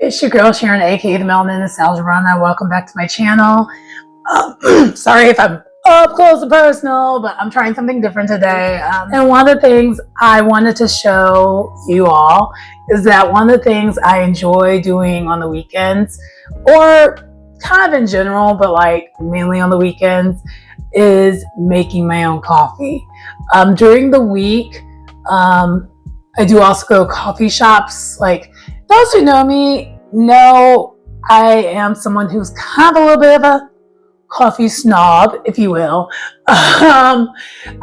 It's your girl Sharon, aka the Melanin Nostalgia Runner. Welcome back to my channel. Sorry if I'm up close and personal, but I'm trying something different today. And one of the things I wanted to show you all is that one of the things I enjoy doing on the weekends, or kind of in general, but like mainly on the weekends, is making my own coffee. During the week, I do also go to coffee shops. Like, those who know me know I am someone who's kind of a little bit of a coffee snob, if you will. I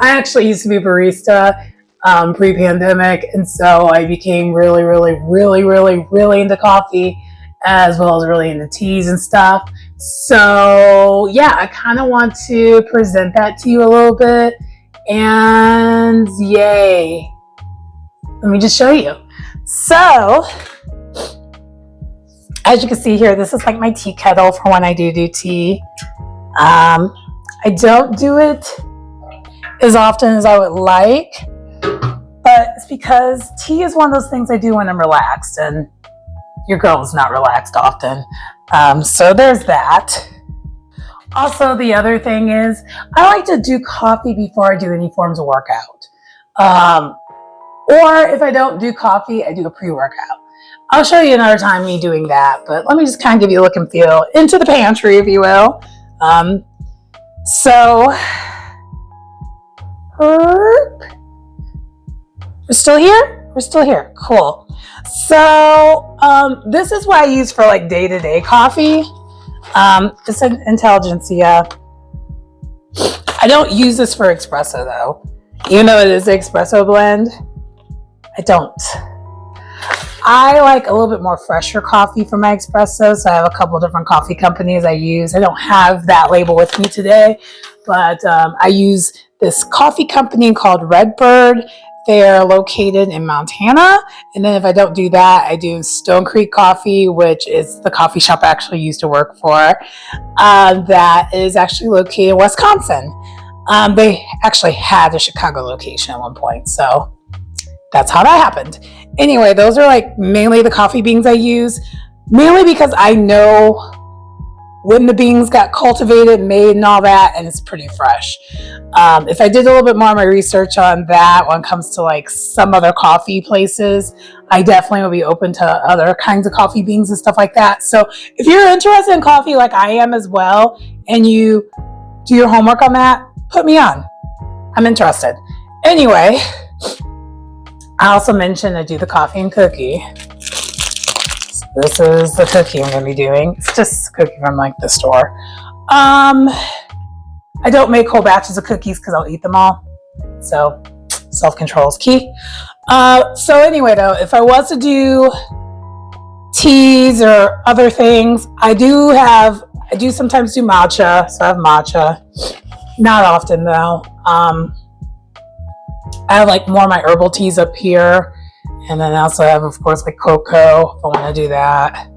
actually used to be a barista pre-pandemic, and so I became really into coffee, as well as really into teas and stuff. So yeah, I kind of want to present that to you a little bit, and yay. Let me just show you. So, as you can see here, this is like my tea kettle for when I do tea. I don't do it as often as I would like, but it's because tea is one of those things I do when I'm relaxed, and your girl is not relaxed often. So there's that. Also, the other thing is I like to do coffee before I do any forms of workout. Or if I don't do coffee, I do a pre-workout. I'll show you another time me doing that, but let me just kind of give you a look and feel into the pantry, if you will. We're still here? We're still here. Cool. So this is what I use for like day-to-day coffee. It's an Intelligentsia. I don't use this for espresso though. Even though it is an espresso blend, I don't. I like a little bit more fresher coffee for my espresso, so I have a couple different coffee companies I use. I don't have that label with me today, but I use this coffee company called Redbird. They're located in Montana, and then if I don't do that, I do Stone Creek Coffee, which is the coffee shop I actually used to work for. That is actually located in Wisconsin. They actually had a Chicago location at one point, so that's how that happened. Anyway, those are like mainly the coffee beans I use, mainly because I know when the beans got cultivated, made, and all that, and it's pretty fresh. If I did a little bit more of my research on that when it comes to like some other coffee places, I definitely will be open to other kinds of coffee beans and stuff like that. So if you're interested in coffee like I am as well, and you do your homework on that, put me on. I'm interested. Anyway, I also mentioned I do the coffee and cookie. So this is the cookie I'm going to be doing. It's just a cookie from like the store. I don't make whole batches of cookies because I'll eat them all. So self-control is key. So anyway though, if I was to do teas or other things, I do sometimes do matcha. So I have matcha. Not often though. I have like more of my herbal teas up here, and then I also have, of course, like cocoa if I want to do that.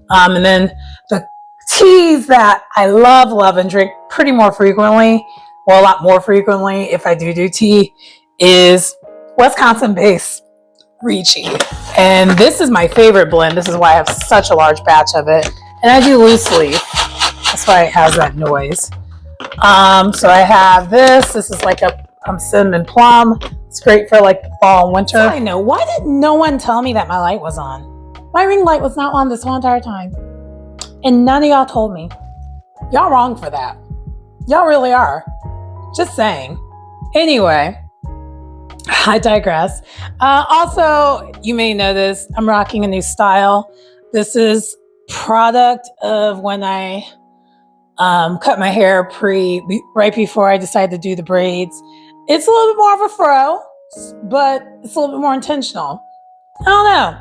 And then the teas that I love and drink pretty more frequently, well, a lot more frequently if I do tea, is Wisconsin-based Ricci. And this is my favorite blend. This is why I have such a large batch of it, and I do loose leaf. That's why it has that noise. So I have this. This is like a cinnamon plum. It's great for like the fall and winter. I know, why did no one tell me that my light was on? My ring light was not on this whole entire time, and none of y'all told me. Y'all wrong for that. Y'all really are. Just saying. Anyway, I digress. Also, you may know this, I'm rocking a new style. This is product of when I cut my hair right before I decided to do the braids. It's a little bit more of a fro, but it's a little bit more intentional. I don't know.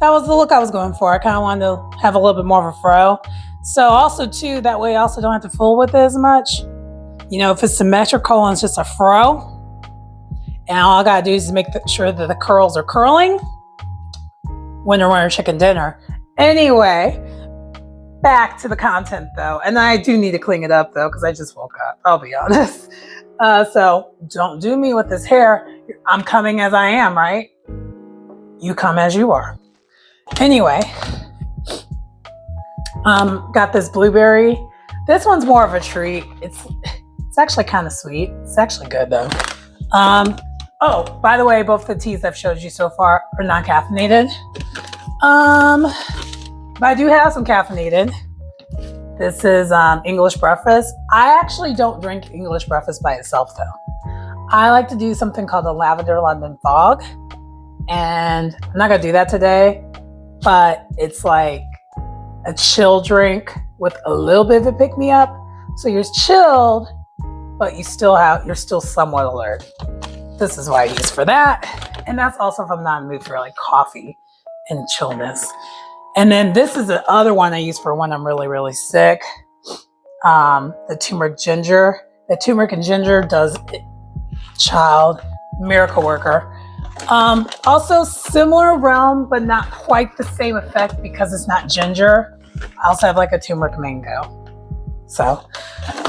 That was the look I was going for. I kind of wanted to have a little bit more of a fro. So also too, that way I also don't have to fool with it as much. You know, if it's symmetrical and it's just a fro, and all I gotta do is make sure that the curls are curling. Winner, chicken dinner. Anyway, back to the content though, and I do need to clean it up though because I just woke up, I'll be honest. So don't do me with this hair. I'm coming as I am, right? You come as you are. Anyway, Got this blueberry. This one's more of a treat. It's actually kind of sweet. It's actually good though. Oh, by the way, both the teas I've showed you so far are non-caffeinated. But I do have some caffeinated. This is English breakfast. I actually don't drink English breakfast by itself though. I like to do something called the Lavender London Fog. And I'm not gonna do that today, but it's like a chill drink with a little bit of a pick-me-up. So you're chilled, but you're still somewhat alert. This is what I use for that. And that's also if I'm not in the mood for like coffee and chillness. And then this is the other one I use for when I'm really, really sick. The turmeric ginger. The turmeric and ginger does miracle worker. Also similar realm, but not quite the same effect because it's not ginger. I also have like a turmeric mango. So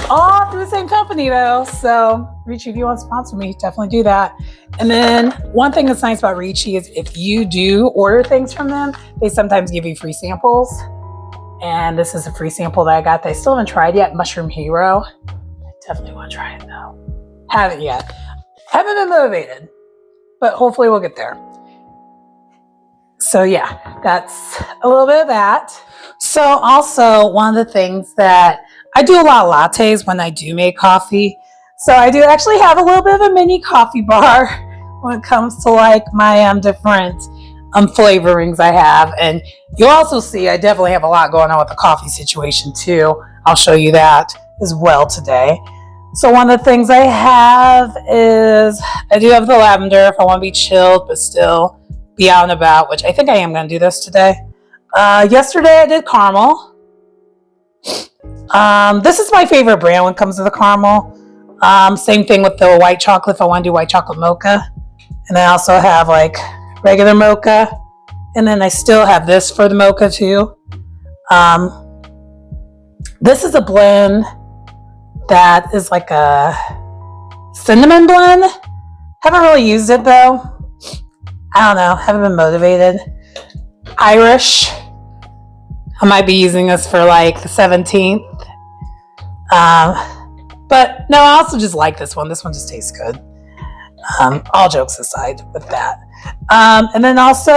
all through the same company though. So Ricci, if you want to sponsor me, definitely do that. And then one thing that's nice about Ricci is if you do order things from them, they sometimes give you free samples. And this is a free sample that I got that I still haven't tried yet, Mushroom Hero. I definitely want to try it though. Haven't yet. Haven't been motivated, but hopefully we'll get there. So yeah, that's a little bit of that. So also one of the things that I do a lot of lattes when I do make coffee. So I do actually have a little bit of a mini coffee bar when it comes to like my different flavorings I have. And you'll also see I definitely have a lot going on with the coffee situation too. I'll show you that as well today. So one of the things I have is I do have the lavender if I want to be chilled but still be out and about, which I think I am going to do this today. Yesterday I did caramel. This is my favorite brand when it comes to the caramel. Same thing with the white chocolate if I want to do white chocolate mocha. And I also have like regular mocha. And then I still have this for the mocha too. This is a blend that is like a cinnamon blend. Haven't really used it though. I don't know, haven't been motivated. Irish. I might be using this for like the 17th. But no, I also just like this one. This one just tastes good. All jokes aside with that. And then also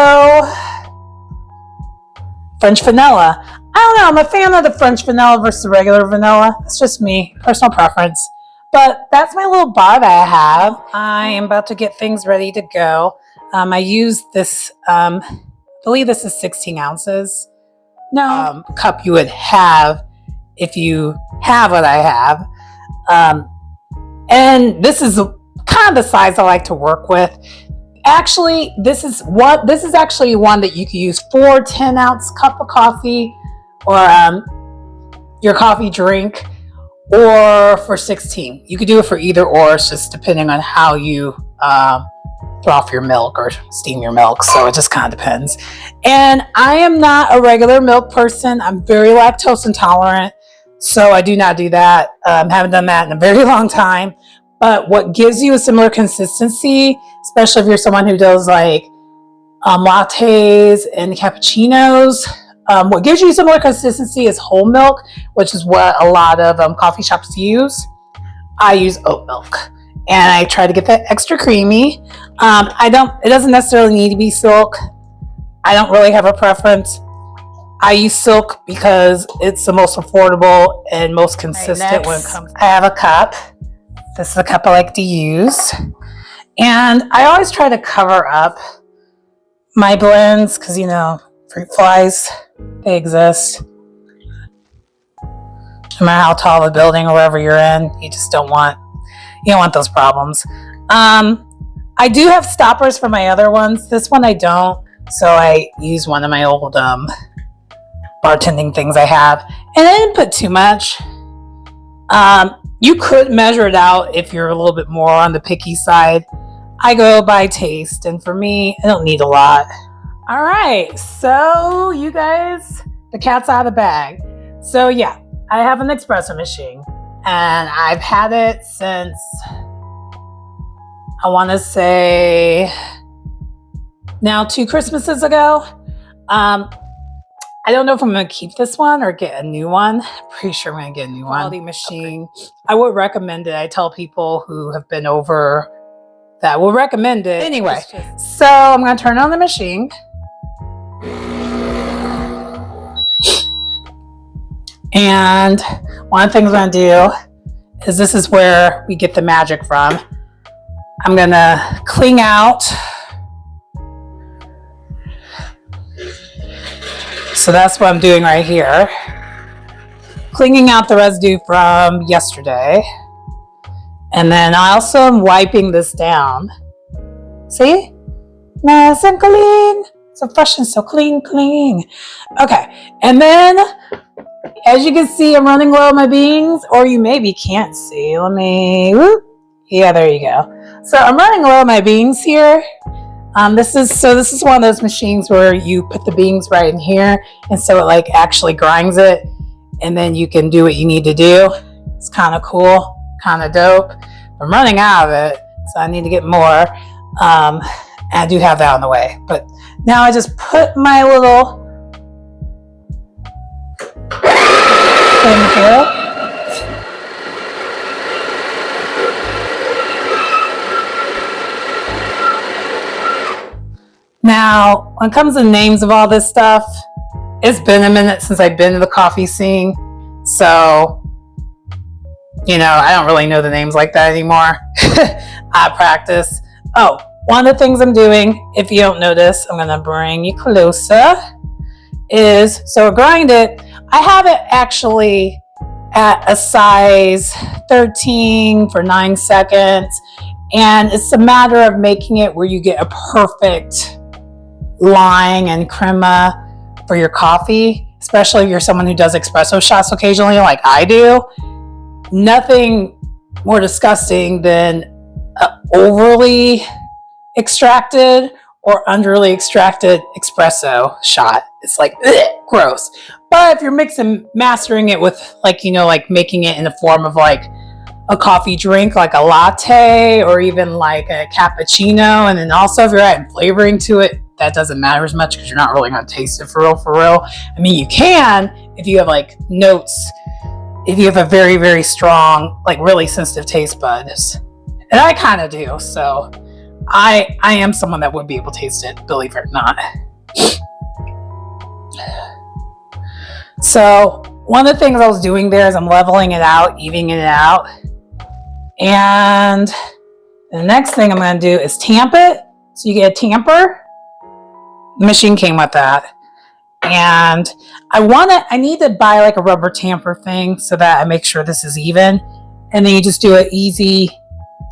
French vanilla. I don't know, I'm a fan of the French vanilla versus the regular vanilla. It's just me, personal preference. But that's my little bar that I have. I am about to get things ready to go. I used this, I believe this is 16 ounces. No, cup you would have if you have what I have. And this is kind of the size I like to work with. Actually, this is actually one that you can use for 10-ounce cup of coffee or your coffee drink, or for 16. You could do it for either or. It's just depending on how you froth your milk or steam your milk. So it just kind of depends. And I am not a regular milk person. I'm very lactose intolerant. So I do not do that. Haven't done that in a very long time. But what gives you a similar consistency, especially if you're someone who does like lattes and cappuccinos, what gives you similar consistency is whole milk, which is what a lot of coffee shops use. I use oat milk, and I try to get that extra creamy. It doesn't necessarily need to be silk. I don't really have a preference. I use silk because it's the most affordable and most consistent when it comes. I have a cup. This is a cup I like to use. And I always try to cover up my blends because, you know, fruit flies, they exist. No matter how tall the building or wherever you're in, you don't want those problems. I do have stoppers for my other ones. This one I don't, so I use one of my old bartending things I have. And I didn't put too much. You could measure it out if you're a little bit more on the picky side. I go by taste, and for me, I don't need a lot. All right, so you guys, the cat's out of the bag. So yeah, I have an espresso machine, and I've had it since, I want to say, now 2 Christmases ago. I I don't know if I'm going to keep this one or get a new one. Pretty sure I'm going to get a new one. Quality machine. Okay. I would recommend it. I tell people who have been over that will recommend it. Anyway, so I'm going to turn on the machine. And one of the things I'm going to do is this is where we get the magic from. I'm going to clean out. So that's what I'm doing right here. Cleaning out the residue from yesterday. And then I also am wiping this down. See? Nice and clean. So fresh and so clean. Okay. And then, as you can see, I'm running low on my beans. Or you maybe can't see. Let me, whoop. Yeah, there you go. So I'm running low on my beans here. This is one of those machines where you put the beans right in here, and so it like actually grinds it, and then you can do what you need to do. It's kind of cool, kind of dope. I'm running out of it, so I need to get more. And I do have that on the way, but now I just put my little thing here. Now, when it comes to names of all this stuff, it's been a minute since I've been to the coffee scene. So, you know, I don't really know the names like that anymore. I practice. Oh, one of the things I'm doing, if you don't notice, I'm going to bring you closer, is, so grind it. I have it actually at a size 13 for 9 seconds. And it's a matter of making it where you get a perfect line and crema for your coffee, especially if you're someone who does espresso shots occasionally like I do. Nothing more disgusting than overly extracted or underly extracted espresso shot. It's like, ugh, gross. But if you're mastering it with like, you know, like making it in the form of like a coffee drink, like a latte or even like a cappuccino, and then also if you're adding flavoring to it, that doesn't matter as much because you're not really going to taste it for real. I mean, you can if you have like notes, if you have a very, very strong, like really sensitive taste buds. And I kind of do. So I am someone that would be able to taste it, believe it or not. So one of the things I was doing there is I'm leveling it out, evening it out. And the next thing I'm going to do is tamp it. So you get a tamper. The machine came with that. And I need to buy like a rubber tamper thing so that I make sure this is even. And then you just do an easy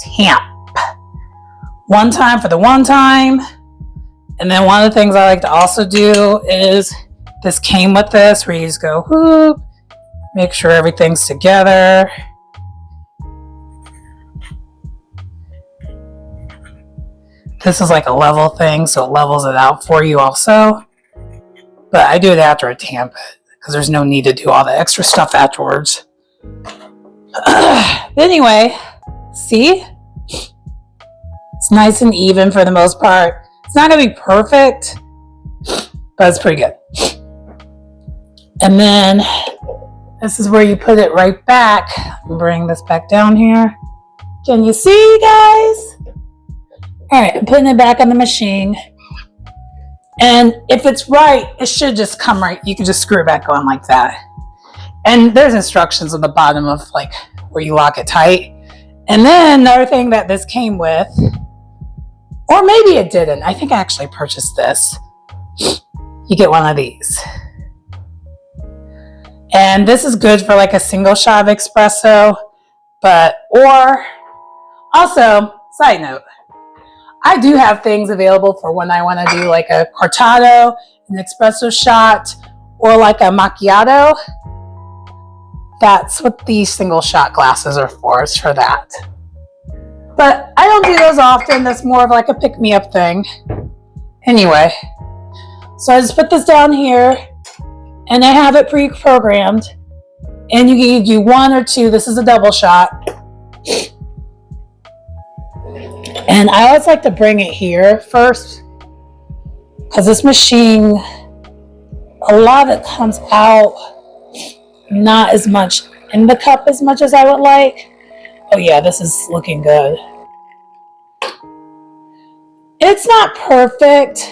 tamp. One time for the one time. And then one of the things I like to also do is, this came with this, where you just go whoop, make sure everything's together. This is like a level thing, so it levels it out for you also. But I do it after I tamp it, because there's no need to do all the extra stuff afterwards. Anyway, see? It's nice and even for the most part. It's not going to be perfect, but it's pretty good. And then this is where you put it right back. Bring this back down here. Can you see, guys? All right, I'm putting it back on the machine. And if it's right, it should just come right. You can just screw it back on like that. And there's instructions on the bottom of like where you lock it tight. And then another thing that this came with, or maybe it didn't. I think I actually purchased this. You get one of these. And this is good for like a single shot of espresso, or also, side note, I do have things available for when I want to do like a cortado, an espresso shot, or like a macchiato. That's what these single shot glasses are for, is for that. But I don't do those often. That's more of like a pick-me-up thing. Anyway, so I just put this down here, and I have it pre-programmed. And you can do one or two. This is a double shot. And I always like to bring it here first, because this machine a lot of it comes out not as much in the cup as much as I would like. Oh yeah, this is looking good. It's not perfect.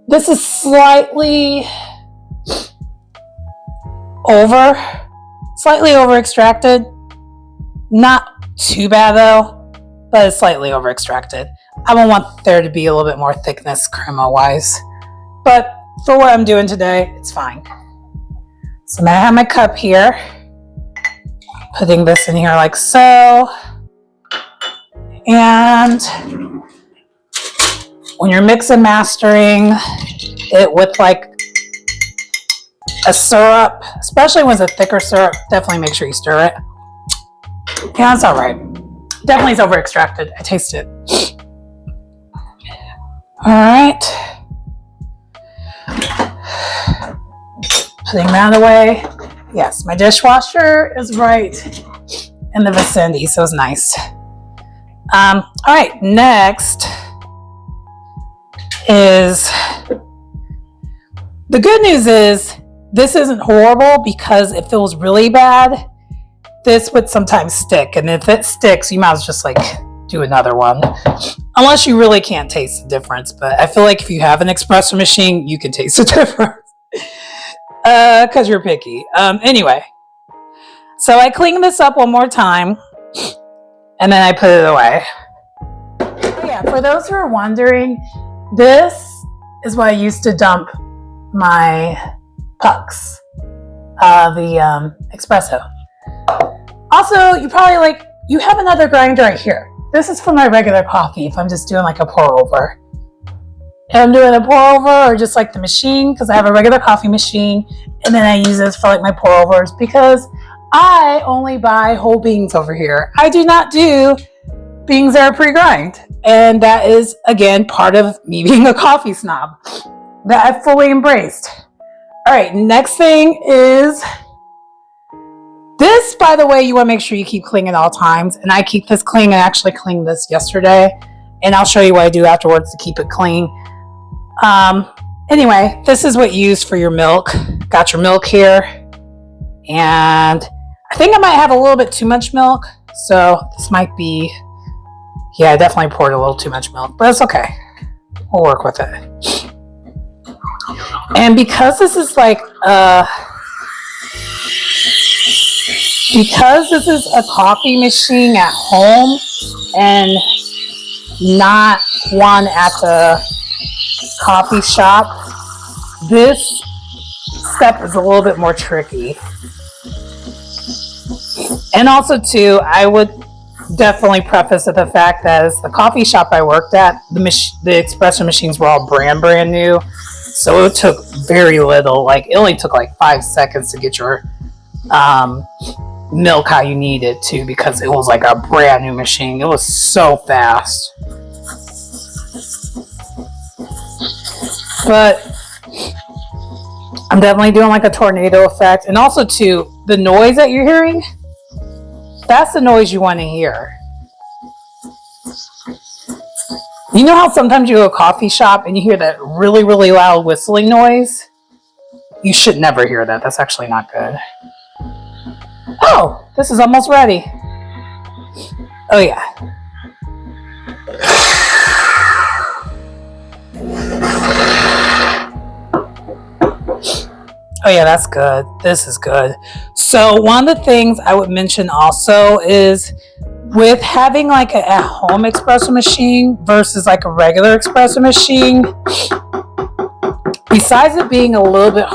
This is slightly over extracted. Not too bad though, but it's slightly over extracted. I would want there to be a little bit more thickness crema wise, but for what I'm doing today, it's fine. So now I have my cup here, putting this in here like so. And when you're mix and mastering it with like a syrup, especially when it's a thicker syrup, definitely make sure you stir it. Yeah, it's all right. Definitely is over extracted. I taste it. All right. Putting that away. Yes, my dishwasher is right in the vicinity, so it's nice. All right, next is, the good news is this isn't horrible, because if it was really bad, this would sometimes stick, and if it sticks, you might as well just like do another one, unless you really can't taste the difference. But I feel like if you have an espresso machine, you can taste the difference because you're picky. Anyway, so I clean this up one more time and then I put it away. Oh yeah, for those who are wondering, this is what I used to dump my pucks, the espresso. Also, you probably you have another grinder right here. This is for my regular coffee if I'm just doing like a pour over. If I'm doing a pour over, or just like the machine, because I have a regular coffee machine, and then I use this for like my pour overs, because I only buy whole beans over here. I do not do beans that are pre-grind. And that is, again, part of me being a coffee snob that I've fully embraced. All right, next thing is this, by the way, you want to make sure you keep cleaning at all times. And I keep this clean. I actually cleaned this yesterday, and I'll show you what I do afterwards to keep it clean. Anyway, this is what you use for your milk. Got your milk here, and I think I might have a little bit too much milk, so this might be, yeah, I definitely poured a little too much milk, but it's okay. We'll work with it. And because this is like because this is a coffee machine at home and not one at the coffee shop, this step is a little bit more tricky. And also too, I would definitely preface with the fact that as the coffee shop I worked at, the espresso machines were all brand new, so it took very little. Like, it only took like 5 seconds to get your milk how you need it to, because it was like a brand new machine. It was so fast. But I'm definitely doing like a tornado effect. And also too, the noise that you're hearing, that's the noise you want to hear. You know how sometimes you go to a coffee shop and you hear that really loud whistling noise? You should never hear that. That's actually not good. Oh, this is almost ready. Oh yeah. Oh yeah, that's good. This is good. So one of the things I would mention also is, with having like an at-home espresso machine versus like a regular espresso machine, besides it being a little bit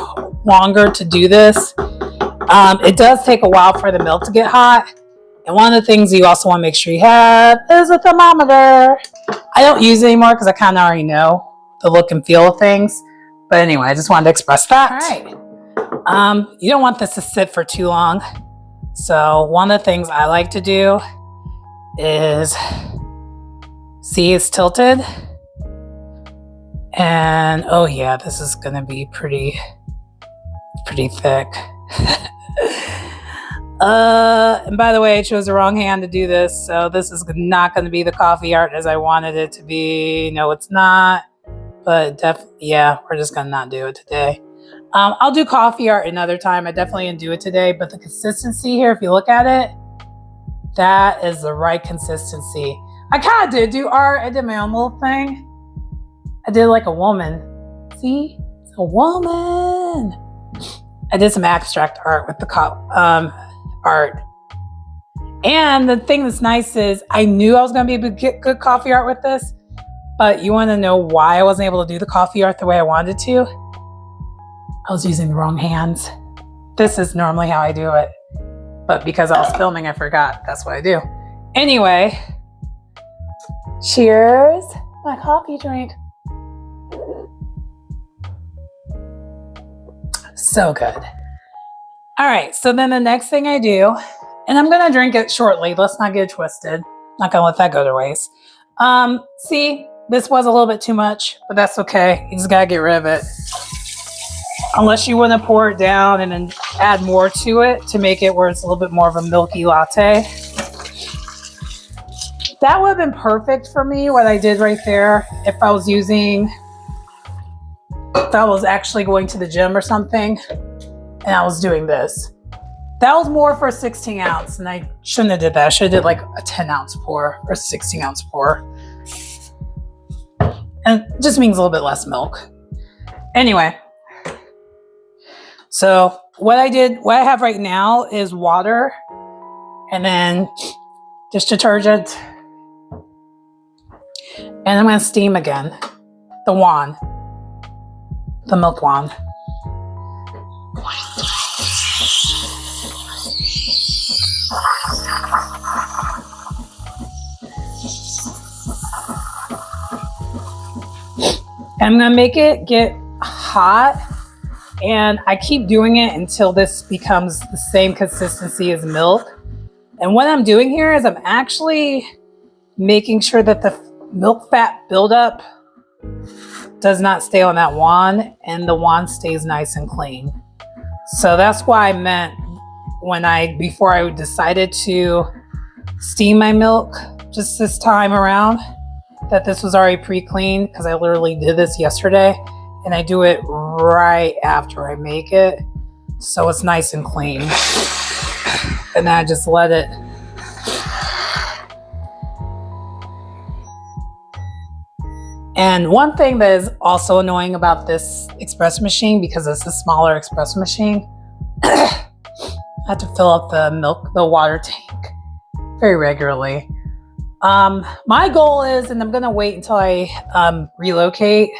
longer to do this, it does take a while for the milk to get hot. And one of the things you also want to make sure you have is a thermometer. I don't use it anymore because I kind of already know the look and feel of things. But anyway, I just wanted to express that. All right. You don't want this to sit for too long. So one of the things I like to do is, see, it's tilted. And oh yeah, this is going to be pretty thick. And by the way, I chose the wrong hand to do this, so this is not going to be the coffee art as I wanted it to be. No, it's not. But yeah, we're just going to not do it today. I'll do coffee art another time. I definitely didn't do it today, but the consistency here, if you look at it, that is the right consistency. I kind of did do art. I did my own little thing. I did like a woman. See? It's a woman. I did some abstract art with the art. And the thing that's nice is I knew I was going to be able to get good coffee art with this, but you want to know why I wasn't able to do the coffee art the way I wanted to? I was using the wrong hands. This is normally how I do it, but because I was filming, I forgot. That's what I do. Anyway, cheers. My coffee drink. So good. All right, so then the next thing I do, and I'm gonna drink it shortly. Let's not get it twisted. Not gonna let that go to waste. See, this was a little bit too much, but that's okay. You just gotta get rid of it. Unless you wanna pour it down and then add more to it to make it where it's a little bit more of a milky latte. That would have been perfect for me, what I did right there, if I was actually going to the gym or something and I was doing this. That was more for a 16 ounce and I shouldn't have did that. I should have did like a 10 ounce pour or a 16 ounce pour. And it just means a little bit less milk. Anyway, so what I have right now is water and then dish detergent. And I'm gonna steam again, the wand. The milk wand. I'm gonna make it get hot, and I keep doing it until this becomes the same consistency as milk. And what I'm doing here is I'm actually making sure that the milk fat buildup does not stay on that wand and the wand stays nice and clean. So that's why I meant before I decided to steam my milk just this time around, that this was already pre-cleaned, because I literally did this yesterday and I do it right after I make it. So it's nice and clean. And then I just let it. And one thing that is also annoying about this espresso machine, because it's a smaller espresso machine, I have to fill up the water tank very regularly. My goal is, and I'm gonna wait until I relocate,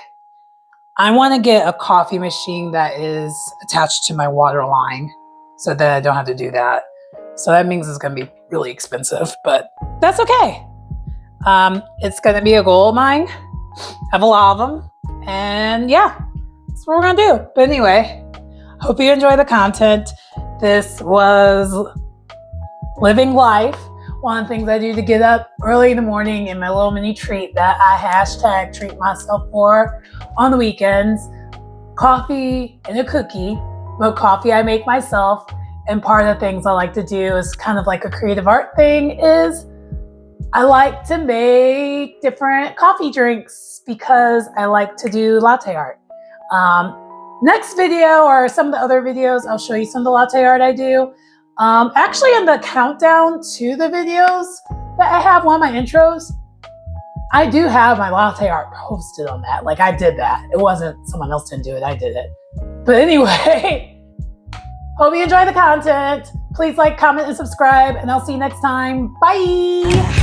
I wanna get a coffee machine that is attached to my water line so that I don't have to do that. So that means it's gonna be really expensive, but that's okay. It's gonna be a goal of mine. I have a lot of them, and yeah, that's what we're gonna do. But anyway, hope you enjoy the content. This was living life. One of the things I do to get up early in the morning in my little mini treat that I hashtag treat myself for on the weekends. Coffee and a cookie, but coffee I make myself. And part of the things I like to do is kind of like a creative art thing is I like to make different coffee drinks because I like to do latte art. Next video or some of the other videos, I'll show you some of the latte art I do. Actually, in the countdown to the videos that I have, one of my intros, I do have my latte art posted on that. Like I did that. It wasn't someone else didn't do it. I did it. But anyway, hope you enjoy the content. Please like, comment, and subscribe, and I'll see you next time. Bye.